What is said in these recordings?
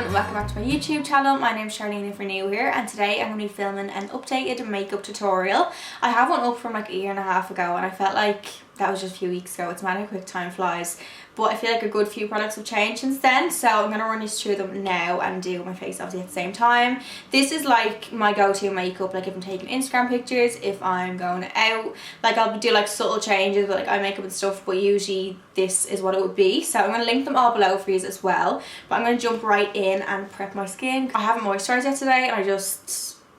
everyone, welcome back to my YouTube channel. My name is Charleen if you're new here, and today I'm going to be filming an updated makeup tutorial. I have one up from like a year and a half ago and I felt like that was just a few weeks ago. It's mad how quick time flies, but I feel like a good few products have changed since then, so I'm going to run you through them now and do my face obviously at the same time. This is like my go-to makeup, like if I'm taking Instagram pictures, if I'm going out, like I'll do like subtle changes with like eye makeup and stuff, but usually this is what it would be. So I'm going to link them all below for you as well, but I'm going to jump right in and prep my skin. I haven't moisturised yet today and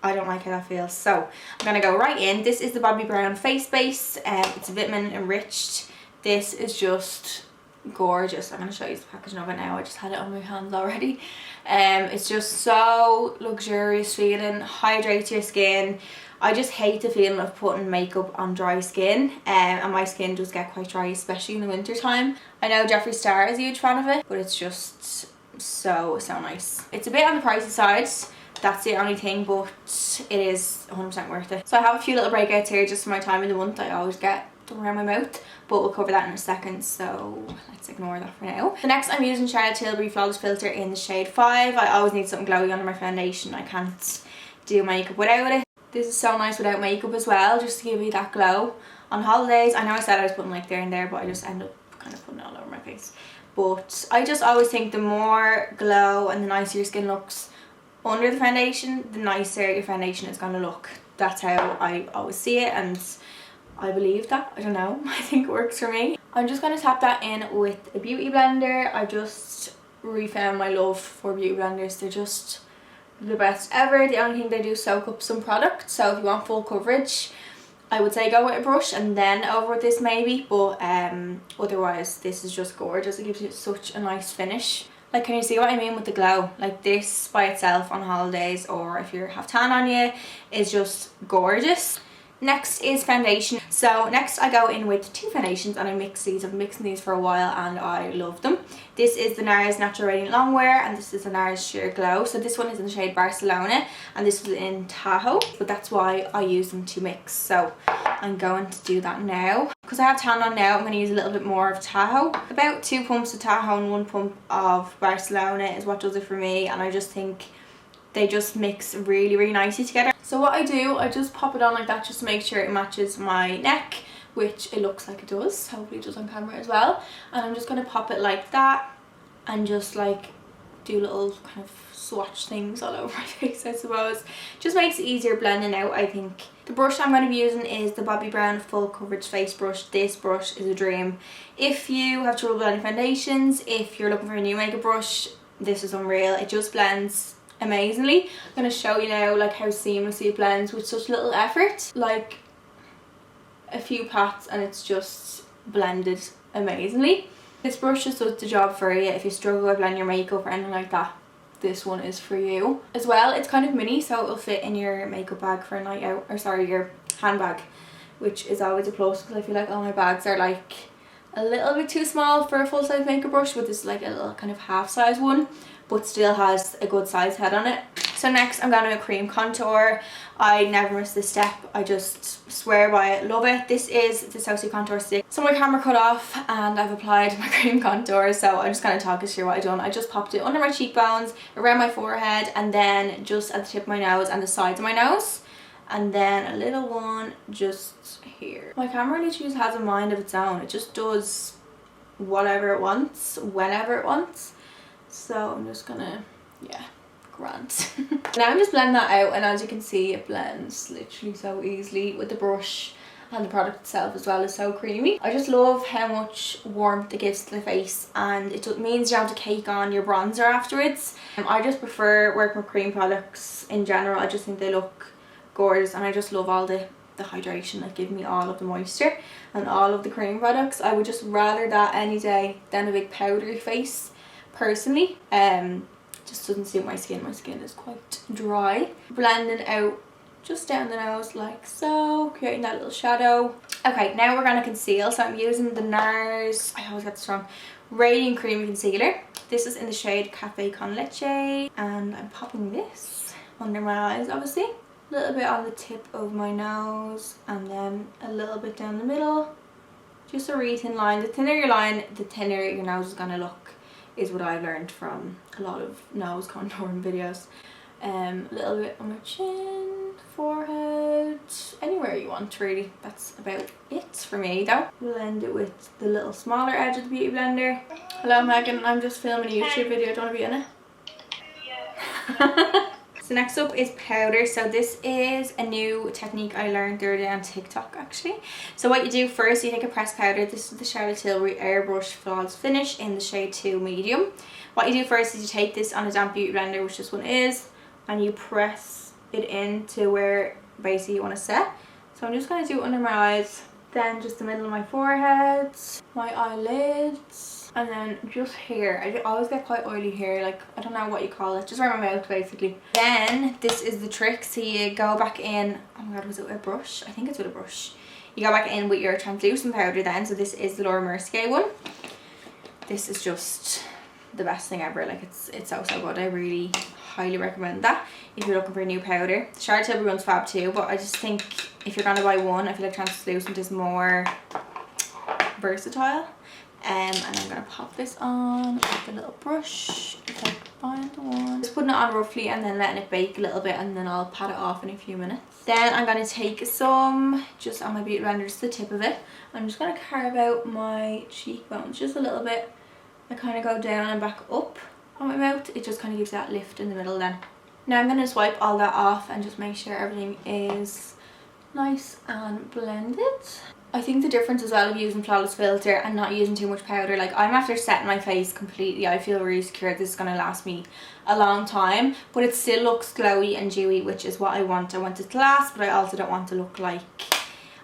I don't like how that feels, so I'm gonna go right in. This is the Bobbi Brown face base. It's vitamin enriched. This is just gorgeous. I'm gonna show you the packaging of it now. I just had it on my hands already. It's just so luxurious feeling, hydrates your skin. I just hate the feeling of putting makeup on dry skin, and my skin does get quite dry, especially in the winter time. I know Jeffree Star is a huge fan of it, but it's just so nice. It's a bit on the pricey side, that's the only thing, but it is 100% worth it. So I have a few little breakouts here just for my time in the month. I always get them around my mouth, but we'll cover that in a second, so let's ignore that for now. So next I'm using Charlotte Tilbury Flawless Filter in the shade 5. I always need something glowy under my foundation. I can't do makeup without it. This is so nice without makeup as well, just to give you that glow. On holidays, I know I said I was putting like there and there, but I just end up kind of putting it all over my face. But I just always think the more glow and the nicer your skin looks under the foundation, the nicer your foundation is going to look. That's how I always see it, and I believe that. I don't know, I think it works for me. I'm just going to tap that in with a beauty blender. I just refound my love for beauty blenders. They're just the best ever. The only thing they do is soak up some product, so if you want full coverage I would say go with a brush and then over with this maybe, but otherwise this is just gorgeous. It gives you such a nice finish. Like, can you see what I mean with the glow? Like, this by itself on holidays, or if you have tan on you, is just gorgeous. Next is foundation. So next I go in with two foundations and I mix these. I've been mixing these for a while and I love them. This is the Nars Natural Radiant Longwear and this is the Nars Sheer Glow. So this one is in the shade Barcelona and this was in Tahoe, but that's why I use them to mix. So I'm going to do that now. Because I have tan on now, I'm going to use a little bit more of Tahoe. About 2 pumps of Tahoe and 1 pump of Barcelona is what does it for me, and I just think they just mix really nicely together. So what I do, I just pop it on like that just to make sure it matches my neck, which it looks like it does. Hopefully it does on camera as well. And I'm just going to pop it like that and just like do little kind of swatch things all over my face, I suppose. Just makes it easier blending out, I think. The brush I'm going to be using is the Bobbi Brown Full Coverage Face Brush. This brush is a dream. If you have trouble blending foundations, if you're looking for a new makeup brush, this is unreal. It just blends amazingly. I'm going to show you now like how seamlessly it blends with such little effort. Like a few pats and it's just blended amazingly. This brush just does the job for you if you struggle with blending your makeup or anything like that. This one is for you. As well, it's kind of mini, so it'll fit in your makeup bag for a night out, or sorry, your handbag, which is always a plus because I feel like all my bags are like a little bit too small for a full-size makeup brush, but this is like a little kind of half-size one, but still has a good size head on it. So next I'm going to cream contour. I never miss this step. I just swear by it, love it. This is the Sosu contour stick. So my camera cut off and I've applied my cream contour, so I'm just going to talk you through what I've done. I just popped it under my cheekbones, around my forehead, and then just at the tip of my nose and the sides of my nose, and then a little one just here. My camera literally just has a mind of its own. It just does whatever it wants, whenever it wants. So I'm just gonna, yeah, grand. Now I'm just blending that out, and as you can see it blends literally so easily with the brush, and the product itself as well is so creamy. I just love how much warmth it gives to the face, and it means you don't have to cake on your bronzer afterwards. I just prefer working with cream products in general. I just think they look gorgeous, and I just love all the hydration, like give me all of the moisture and all of the cream products. I would just rather that any day than a big powdery face personally. Just doesn't suit my skin. My skin is quite dry. Blending out just down the nose like so, creating that little shadow. Okay, now we're going to conceal. So I'm using the Nars, I always get this wrong, Radiant Creamy Concealer. This is in the shade Cafe con Leche, and I'm popping this under my eyes obviously. A little bit on the tip of my nose and then a little bit down the middle. Just a really thin line. The thinner your line, the thinner your nose is going to look. is what I've learned from a lot of nose contouring videos. A little bit on my chin, forehead, anywhere you want really. That's about it for me though. Blend it with the little smaller edge of the beauty blender. Hello Megan, I'm just filming a YouTube video. Do you want to be in it? Yeah. So next up is powder. So this is a new technique I learned the other day on TikTok actually. So what you do first, you take a pressed powder. This is the Charlotte Tilbury Airbrush Flawless Finish in the shade 2 medium. What you do first is you take this on a damp beauty blender, which this one is, and you press it into where basically you want to set. So I'm just going to do it under my eyes, then just the middle of my forehead, my eyelids, and then just here. I always get quite oily hair, like I don't know what you call it, just around my mouth basically. Then this is the trick. So you go back in, oh my god, was it with a brush? I think it's with a brush. You go back in with your translucent powder then. So this is the Laura Mercier one. This is just the best thing ever. Like it's so good. I really highly recommend that if you're looking for a new powder. The Charlotte Tilbury one's fab too, but I just think if you're gonna buy one, I feel like translucent is more versatile. And I'm gonna pop this on with a little brush if I can find the one. Just putting it on roughly and then letting it bake a little bit, and then I'll pat it off in a few minutes. Then I'm gonna take some just on my beauty blender, just the tip of it. I'm just gonna carve out my cheekbones just a little bit. I kind of go down and back up on my mouth. It just kind of gives that lift in the middle then. Now I'm going to swipe all that off and just make sure everything is nice and blended. I think the difference as well of using flawless filter and not using too much powder, like I'm after setting my face completely, I feel really secure this is going to last me a long time, but it still looks glowy and dewy, which is what I want. I want it to last, but I also don't want to look like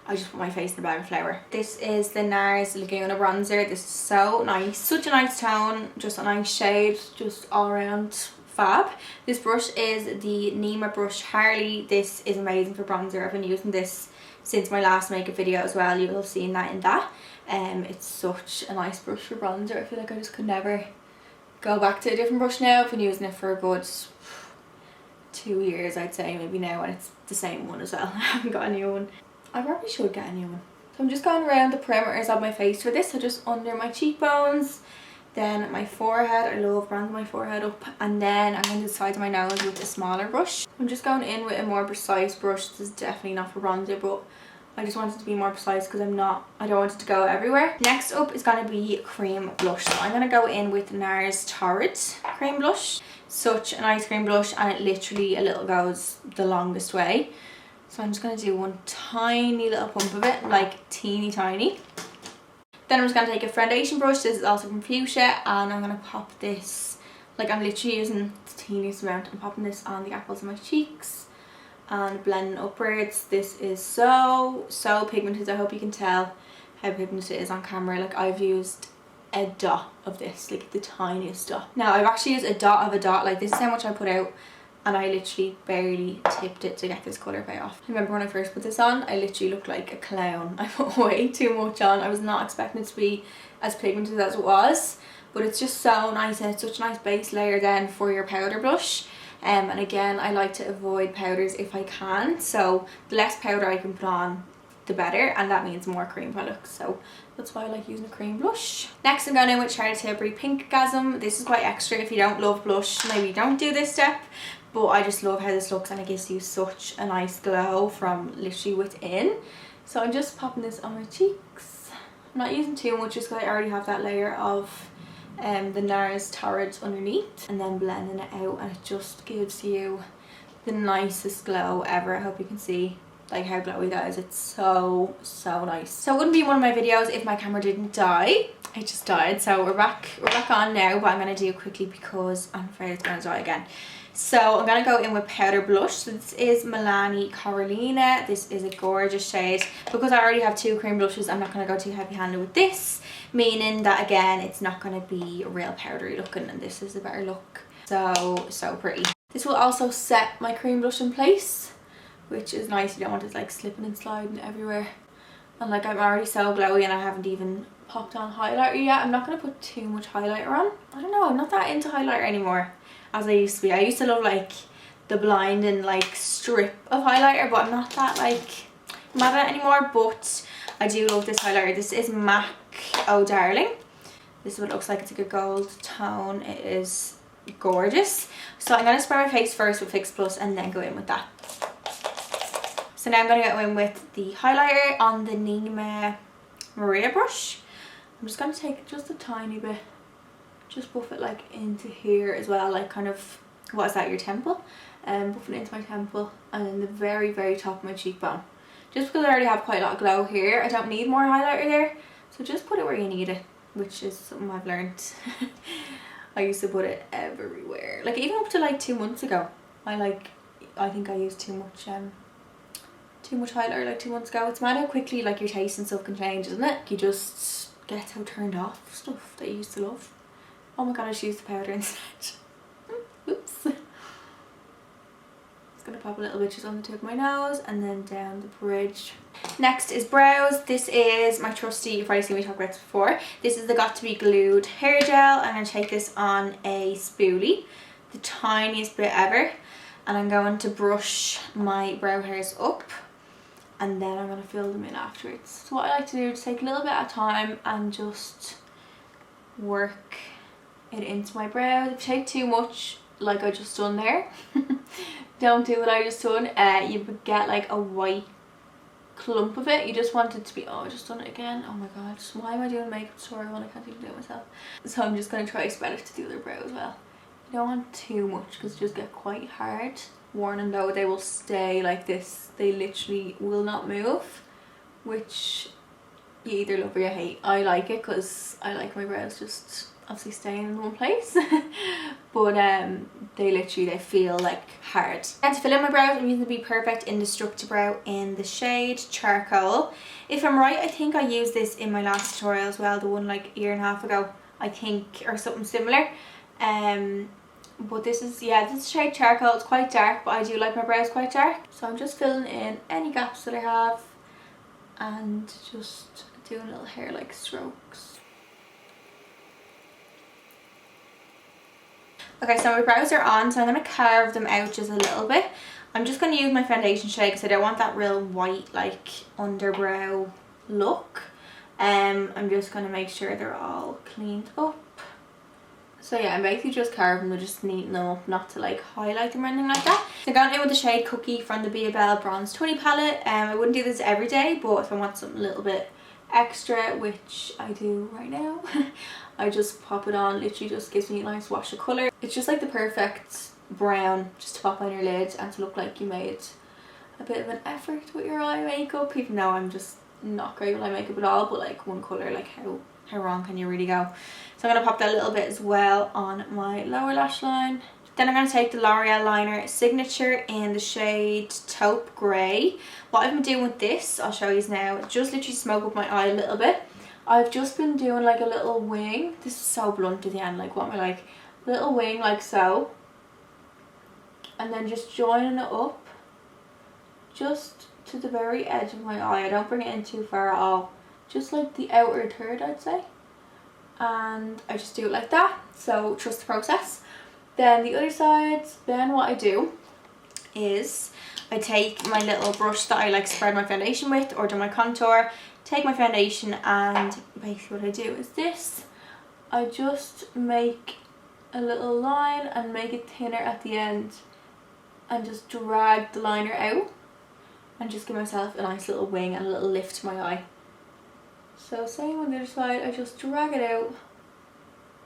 I just put my face in a bag of flour. This is the Nars Laguna bronzer. This is so nice, such a nice tone, just a nice shade, just all around fab. This brush is the Nema brush Harley. This is amazing for bronzer. I've been using this since my last makeup video as well. You'll have seen that in that. It's such a nice brush for bronzer. I feel like I just could never go back to a different brush now. I've been using it for a good 2 years I'd say maybe now, and it's the same one as well. I haven't got a new one. I probably should get a new one. So I'm just going around the perimeters of my face for this. So just under my cheekbones, then my forehead. I love bronzing my forehead up, and then I'm going to the side of my nose with a smaller brush. I'm just going in with a more precise brush. This is definitely not for bronzer, but I just wanted to be more precise because I don't want it to go everywhere. Next up is going to be cream blush. So I'm going to go in with Nars Torrid cream blush. Such a nice cream blush, and it literally a little goes the longest way. So I'm just going to do one tiny little pump of it, like teeny tiny. Then I'm just going to take a foundation brush. This is also from Fuchsia, and I'm going to pop this, like I'm literally using the teeniest amount. I'm popping this on the apples of my cheeks and blending upwards. This is so pigmented. I hope you can tell how pigmented it is on camera. Like I've used a dot of this, like the tiniest dot. Now I've actually used a dot of a dot. Like this is how much I put out, and I literally barely tipped it to get this colour pay off. I remember when I first put this on, I literally looked like a clown. I put way too much on. I was not expecting it to be as pigmented as it was, but it's just so nice, and it's such a nice base layer then for your powder blush. And again, I like to avoid powders if I can, so the less powder I can put on, the better, and that means more cream products, so that's why I like using a cream blush. Next I'm going in with Charlotte Tilbury Pinkgasm. This is quite extra. If you don't love blush, maybe don't do this step, but I just love how this looks, and it gives you such a nice glow from literally within. So I'm just popping this on my cheeks. I'm not using too much just because I already have that layer of the Nars Torrid underneath, and then blending it out, and it just gives you the nicest glow ever. I hope you can see like how glowy that is. It's so nice. So it wouldn't be one of my videos if my camera didn't die. It just died, so we're back on now, but I'm going to do it quickly because I'm afraid it's going to die again. So I'm going to go in with powder blush. So this is Milani Corralina. This is a gorgeous shade. Because I already have two cream blushes, I'm not going to go too heavy handed with this, meaning that again it's not going to be real powdery looking, and this is a better look. So pretty. This will also set my cream blush in place, which is nice. You don't want it like slipping and sliding everywhere. And like I'm already so glowy, and I haven't even popped on highlighter yet. I'm not going to put too much highlighter on. I don't know, I'm not that into highlighter anymore as I used to be. I used to love like the blinding like strip of highlighter, but I'm not that like mad at it anymore. But I do love this highlighter. This is MAC Oh Darling. This is what it looks like. It's like a gold tone. It is gorgeous. So I'm going to spray my face first with Fix Plus and then go in with that. So now I'm going to go in with the highlighter on the Nima Maria brush. I'm just going to take just a tiny bit, just buff it like into here as well, like kind of, what is that, your temple? Buff it into my temple and then the very, very top of my cheekbone. Just because I already have quite a lot of glow here, I don't need more highlighter there. So just put it where you need it, which is something I've learned. I used to put it everywhere. Like even up to like 2 months ago, I think I used too much highlighter like 2 months ago. It's mad how quickly like your taste and stuff can change, isn't it? You just get so turned off stuff that you used to love. Oh my god, I should use the powder instead. Oops. Just gonna pop a little bit just on the tip of my nose and then down the bridge. Next is brows. This is my trusty, you've probably seen me talk about this before. This is the Got To Be Glued hair gel. I'm gonna take this on a spoolie, the tiniest bit ever, and I'm going to brush my brow hairs up and then I'm going to fill them in afterwards. So what I like to do is take a little bit at a time and just work it into my brows. If you take too much, like I just done there, don't do what I just done. You would get like a white clump of it. You just want it to be, oh I just done it again, oh my god, why am I doing a makeup tutorial when I can't even do it myself? So I'm just going to try to spread it to the other brow as well. You don't want too much because it just get quite hard. Warning though, they will stay like this. They literally will not move, which you either love or you hate. I like it because I like my brows just obviously staying in one place. But they feel like hard. And to fill in my brows, I'm using the Bperfect Indestructibrow in the shade Charcoal. If I'm right, I think I used this in my last tutorial as well, the one like a year and a half ago, I think, or something similar. But this is, yeah, this is shade Charcoal. It's quite dark, but I do like my brows quite dark. So I'm just filling in any gaps that I have and just doing little hair like strokes. Okay, so my brows are on, so I'm going to carve them out just a little bit. I'm just going to use my foundation shade because I don't want that real white like underbrow look. I'm just going to make sure they're all cleaned up. So yeah, I'm basically just carving them, just neaten them up, not to like highlight them or anything like that. So I'm going in with the shade Cookie from the Biabelle Bronze 20 palette. I wouldn't do this every day, but if I want something a little bit extra, which I do right now, I just pop it on. Literally just gives me a nice wash of colour. It's just like the perfect brown just to pop on your lid and to look like you made a bit of an effort with your eye makeup, even though I'm just not great with eye makeup at all, but like one colour, like how wrong can you really go? So I'm going to pop that a little bit as well on my lower lash line. Then I'm going to take the L'Oreal liner Signature in the shade Taupe Grey. What I've been doing with this, I'll show you now, just literally smoke up my eye a little bit. I've just been doing like a little wing. This is so blunt at the end, like what am I like? A little wing like so. And then just joining it up just to the very edge of my eye. I don't bring it in too far at all. Just like the outer third, I'd say. And I just do it like that. So trust the process. Then the other side, then what I do is I take my little brush that I like spread my foundation with or do my contour, take my foundation, and basically what I do is this. I just make a little line and make it thinner at the end and just drag the liner out and just give myself a nice little wing and a little lift to my eye. So same on the other side, I just drag it out,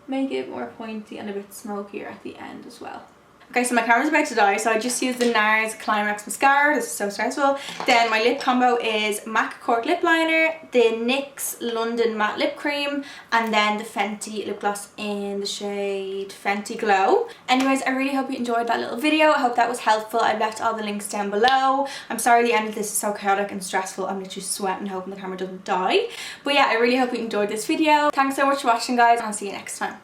make it more pointy and a bit smokier at the end as well. Okay, so my camera's about to die, so I just used the Nars Climax Mascara. This is so stressful. Then my lip combo is MAC Cork Lip Liner, the NYX London Matte Lip Cream, and then the Fenty lip gloss in the shade Fenty Glow. Anyways, I really hope you enjoyed that little video. I hope that was helpful. I've left all the links down below. I'm sorry the end of this is so chaotic and stressful. I'm literally sweating, hoping the camera doesn't die. But yeah, I really hope you enjoyed this video. Thanks so much for watching, guys, and I'll see you next time.